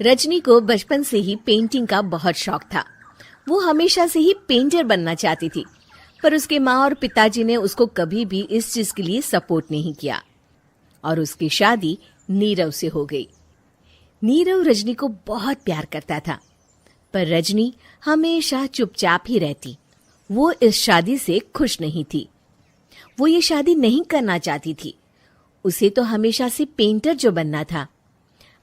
रजनी को बचपन से ही पेंटिंग का बहुत शौक था। वो हमेशा से ही पेंटर बनना चाहती थी, पर उसके माँ और पिताजी ने उसको कभी भी इस चीज के लिए सपोर्ट नहीं किया और उसकी शादी नीरव से हो गई। नीरव रजनी को बहुत प्यार करता था, पर रजनी हमेशा चुपचाप ही रहती। वो इस शादी से खुश नहीं थी। वो ये शादी नहीं करना चाहती थी। उसे तो हमेशा से पेंटर जो बनना था।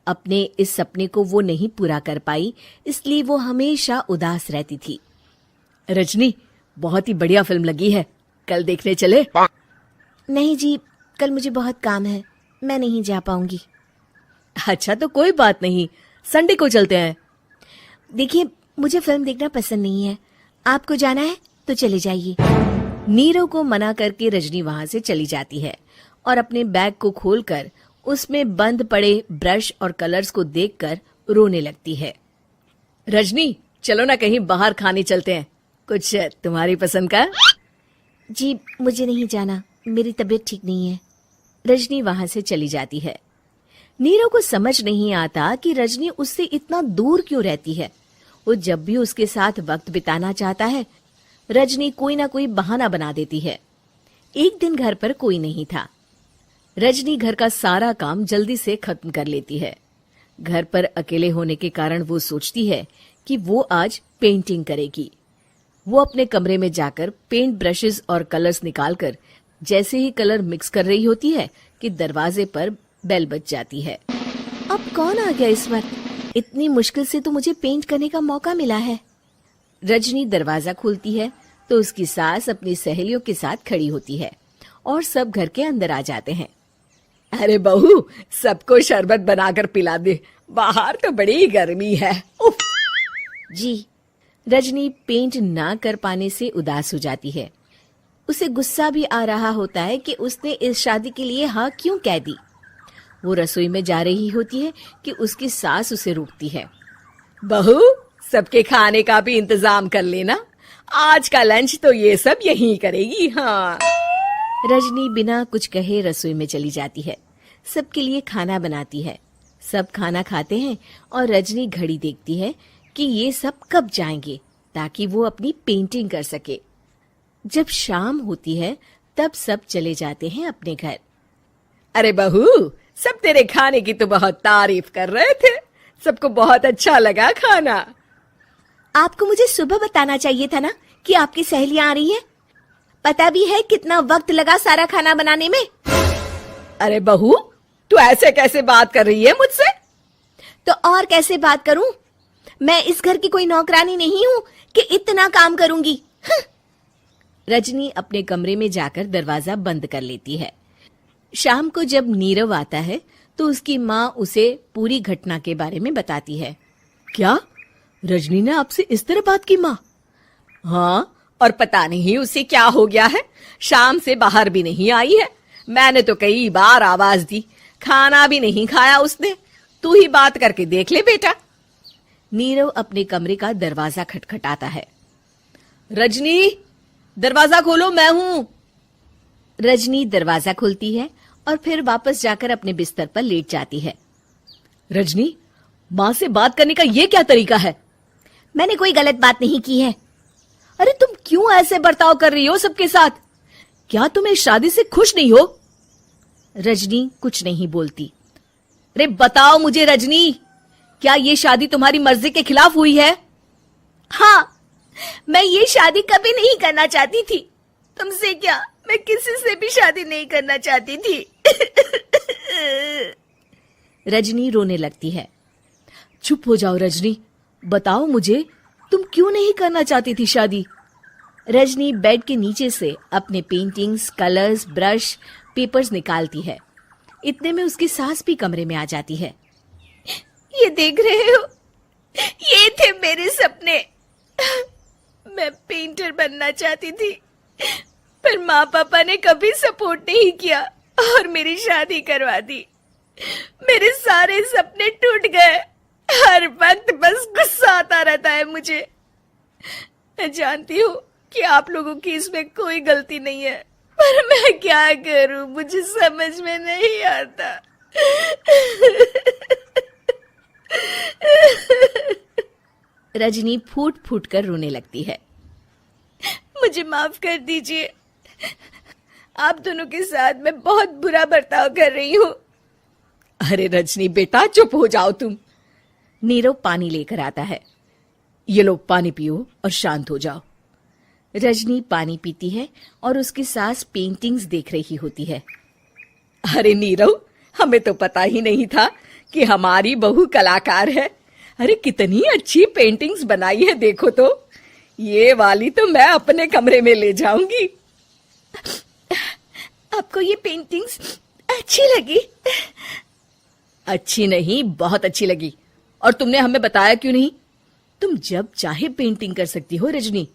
अपने इस सपने को वो नहीं पूरा कर पाई, इसलिए वो हमेशा उदास रहती थी। रजनी, बहुत ही बढ़िया फिल्म लगी है, कल देखने चले? नहीं जी, कल मुझे बहुत काम है, मैं नहीं जा पाऊंगी। अच्छा तो कोई बात नहीं, संडे को चलते हैं। देखिए, मुझे फिल्म देखना पसंद नहीं है। आपको जाना है तो चले जाइए। नीरव को मना करके रजनी वहां से चली जाती है और अपने बैग को खोलकर उसमें बंद पड़े ब्रश और कलर्स को देखकर रोने लगती है। रजनी, चलो ना कहीं बाहर खाने चलते हैं, कुछ तुम्हारी पसंद का। जी, मुझे नहीं जाना, मेरी तबीयत ठीक नहीं है। रजनी वहां से चली जाती है। नीरव को समझ नहीं आता कि रजनी उससे इतना दूर क्यों रहती है। वो जब भी उसके साथ वक्त बिताना चाहता है, रजनी कोई ना कोई बहाना बना देती है। एक दिन घर पर कोई नहीं था। रजनी घर का सारा काम जल्दी से खत्म कर लेती है। घर पर अकेले होने के कारण वो सोचती है कि वो आज पेंटिंग करेगी। वो अपने कमरे में जाकर पेंट ब्रशेस और कलर्स निकालकर जैसे ही कलर मिक्स कर रही होती है कि दरवाजे पर बेल बज जाती है। अब कौन आ गया इस वक्त? इतनी मुश्किल से तो मुझे पेंट करने का मौका मिला है। रजनी दरवाजा खोलती है तो उसकी सास अपनी सहेलियों के साथ खड़ी होती है और सब घर के अंदर आ जाते हैं। अरे बहू, सबको शरबत बनाकर पिला दे, बाहर तो बड़ी गर्मी है। उफ। जी। रजनी पेंट ना कर पाने से उदास हो जाती है। उसे गुस्सा भी आ रहा होता है कि उसने इस शादी के लिए हाँ क्यों कह दी। वो रसोई में जा रही होती है कि उसकी सास उसे रोकती है। बहू, सबके खाने का भी इंतजाम कर लेना, आज का लंच तो ये सब यहीं करेगी। हाँ। रजनी बिना कुछ कहे रसोई में चली जाती है। सबके लिए खाना बनाती है। सब खाना खाते हैं और रजनी घड़ी देखती है कि ये सब कब जाएंगे ताकि वो अपनी पेंटिंग कर सके। जब शाम होती है तब सब चले जाते हैं अपने घर। अरे बहू, सब तेरे खाने की तो बहुत तारीफ कर रहे थे, सबको बहुत अच्छा लगा खाना। आपको मुझे सुबह बताना चाहिए था ना कि आपकी सहेलियां आ रही हैं। पता भी है कितना वक्त लगा सारा खाना बनाने में। अरे बहू, तू ऐसे कैसे बात कर रही है मुझसे? तो और कैसे बात करूं? मैं इस घर की कोई नौकरानी नहीं हूं कि इतना काम करूंगी। रजनी अपने कमरे में जाकर दरवाजा बंद कर लेती है। शाम को जब नीरव आता है तो उसकी माँ उसे पूरी घटना के बारे में बताती है। क्या रजनी ने आपसे इस तरह बात की माँ? हाँ, और पता नहीं उसे क्या हो गया है, शाम से बाहर भी नहीं आई है। मैंने तो कई बार आवाज दी, खाना भी नहीं खाया उसने। तू ही बात करके देख ले बेटा। नीरव अपने कमरे का दरवाजा खटखटाता है। रजनी, दरवाजा खोलो, मैं हूं। रजनी दरवाजा खोलती है और फिर वापस जाकर अपने बिस्तर पर लेट जाती है। रजनी, माँ से बात करने का ये क्या तरीका है? मैंने कोई गलत बात नहीं की है। अरे तुम क्यों ऐसे बर्ताव कर रही हो सबके साथ? क्या तुम इस शादी से खुश नहीं हो? रजनी कुछ नहीं बोलती। अरे बताओ मुझे रजनी, क्या ये शादी तुम्हारी मर्जी के खिलाफ हुई है? हाँ, मैं ये शादी कभी नहीं करना चाहती थी। तुमसे क्या, मैं किसी से भी शादी नहीं करना चाहती थी। रजनी रोने लगती है। चुप हो जाओ रजनी, बताओ मुझे, तुम क्यों नहीं करना चाहती थी शादी? रजनी बेड के नीचे से अपने पेंटिंग्स, कलर्स, ब्रश, पेपर्स निकालती है। इतने में उसकी सास भी कमरे में आ जाती है। ये देख रहे हो, ये थे मेरे सपने। मैं पेंटर बनना चाहती थी, पर माँ पापा ने कभी सपोर्ट नहीं किया और मेरी शादी करवा दी। मेरे सारे सपने टूट गए। हर वक्त बस गुस्सा आता रहता है मुझे। मैं जानती हूँ कि आप लोगों की इसमें कोई गलती नहीं है, पर मैं क्या करूं, मुझे समझ में नहीं आता। रजनी फूट फूट कर रोने लगती है। मुझे माफ कर दीजिए, आप दोनों के साथ मैं बहुत बुरा बर्ताव कर रही हूँ। अरे रजनी बेटा चुप हो जाओ तुम। नीरव पानी लेकर आता है। ये लो पानी पियो और शांत हो जाओ। रजनी पानी पीती है और उसकी सास पेंटिंग्स देख रही होती है। अरे नीरव, हमें तो पता ही नहीं था कि हमारी बहू कलाकार है। अरे कितनी अच्छी पेंटिंग्स बनाई है, देखो तो। ये वाली तो मैं अपने कमरे में ले जाऊंगी। आपको ये पेंटिंग्स अच्छी लगी? अच्छी नहीं, बहुत अच्छी लगी। और तुमने हमें बताया क्यों नहीं? तुम जब चाहे पेंटिंग कर सकती हो रजनी।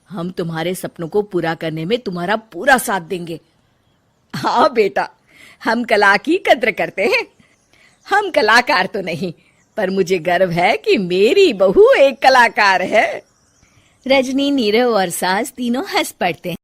हम तुम्हारे सपनों को पूरा करने में तुम्हारा पूरा साथ देंगे। हाँ बेटा, हम कला की कद्र करते हैं। हम कलाकार तो नहीं, पर मुझे गर्व है कि मेरी बहू एक कलाकार है। रजनी, नीरव और सास तीनों हंस पड़ते हैं।